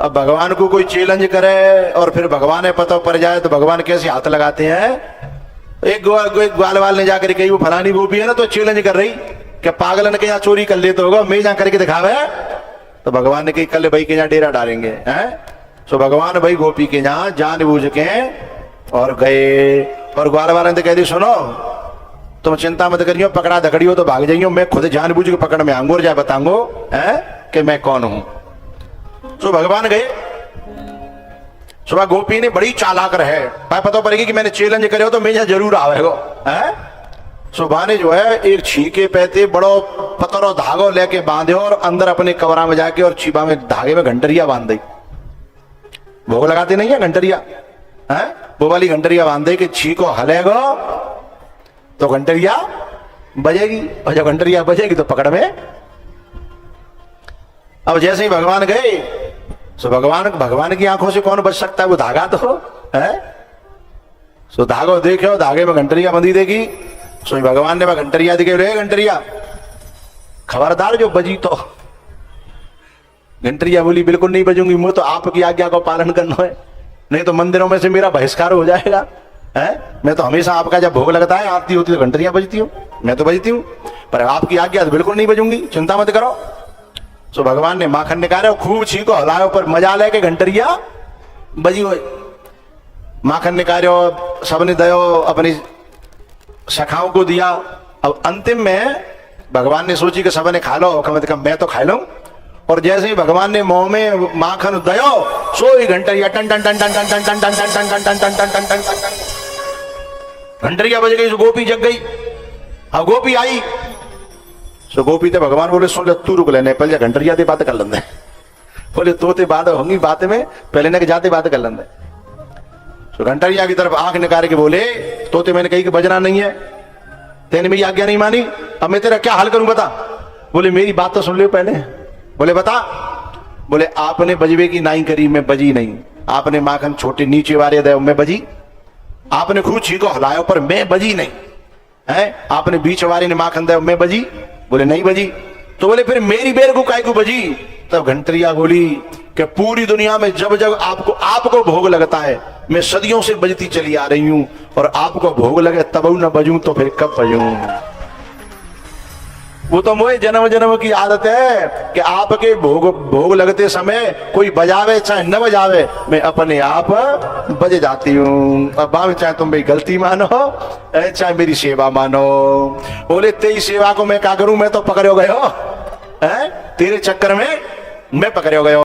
अब भगवान को कोई चैलेंज करे और फिर भगवान पता पड़ जाए तो भगवान कैसे हाथ लगाते हैं। एक ग्वाल वाल ने जाकर कही वो फलानी गोपी है ना तो चैलेंज कर रही कि पागल ने कहीं चोरी कर ले तो होगा, मैं जहां करके दिखावे। तो भगवान ने कही कल भाई के यहाँ डेरा डालेंगे हैं। तो भगवान भाई गोपी के यहाँ जानबूझ के और गए और ग्वाल वाले ने कह दी सुनो तुम चिंता मत करियो, पकड़ा धकड़ियो तो भाग जाइयो, मैं खुद जानबूझ के पकड़ में आऊंगा और जाए बताऊंगो है कि मैं कौन हूं। तो भगवान गए। सुबह गोपी ने बड़ी चालाक रहे, पता पड़ेगी कि मैंने चैलेंज करे हो तो मैं यहाँ जरूर आवेगो है। सुबह ने जो है एक छीके पैते बड़ो पतरो धागो लेके बांधे और अंदर अपने कमरा में जाके और छीबा में धागे में घंटरिया बांध दी। भोग लगाते नहीं है घंटरिया है, वो वाली घंटरिया बांध दे कि छीको हलेगो तो घंटरिया बजेगी और जब घंटरिया बजेगी तो पकड़ में। अब जैसे ही भगवान गए तो भगवान की आंखों से कौन बच सकता है, वो धागा तो है। सो धागो देखो धागे में घंटरिया बंधी देगी। सो भगवान ने घंटरिया दिखे, रे घंटरिया खबरदार जो बजी तो। घंटरिया बोली बिल्कुल नहीं बजूंगी, मुझे तो आपकी आज्ञा को पालन करना है, नहीं तो मंदिरों में से मेरा बहिष्कार हो जाएगा है। मैं तो हमेशा आपका जब भोग लगता है आरती होती तो घंटरियां बजती हूँ, मैं तो बजती हूँ, पर आपकी आज्ञा तो बिल्कुल नहीं बजूंगी, चिंता मत करो। सो भगवान ने माखन निकाले और खूब छीको हलायो पर मजा लेके घंटरिया बजी हुई। माखन निकालो सबने दयो अपनी सखाओं को दिया। अब अंतिम में भगवान ने सोची कि सबने खा लो, कम से कम मैं तो खा लूं। और जैसे ही भगवान ने मुंह में माखन दयो सो ही घंटरिया टन टन टन टन टन टन टन टन टन टन टन टन टन टन टन टन घंटरिया बज गई। गोपी जग गई। अब गोपी आई सो गोपी तो भगवान बोले सुन ले तू रुक लेने पहले घंटरिया से बात कर लेंगे। बोले तोते बात होंगी बात में पहले ने जाते बात कर लेंगे। तो घंटरिया की तरफ आंख निकाल के बोले तोते मैंने कही कि बजना नहीं है, तेने मेरी आज्ञा नहीं मानी, अब मैं तेरा क्या हाल करूं बता। बोले मेरी बात तो सुन लो पहले। बोले बता। बोले आपने बजवे की नाई करी मैं बजी नहीं, आपने माखन छोटे नीचे वाले दे मैं बजी, आपने खूब छीको हलायो पर मैं बजी नहीं है, आपने बीच वाले ने माखन दे मैं बजी। बोले नहीं बजी। तो बोले फिर मेरी बेर को काय को बजी। तब घंटरिया बोली कि पूरी दुनिया में जब जब आपको भोग लगता है मैं सदियों से बजती चली आ रही हूं, और आपको भोग लगे तब न बजूं तो फिर कब बजूं। वो तो मोए जन्म जन्म की आदत है कि आपके भोग लगते समय कोई बजावे चाहे न बजावे मैं अपने आप बज जाती हूँ। अब चाहे तुम मेरी गलती मानो चाहे मेरी सेवा मानो। बोले तेरी सेवा को मैं क्या करूं, मैं तो पकड़ो गयो है, तेरे चक्कर में मैं पकड़ो गयो।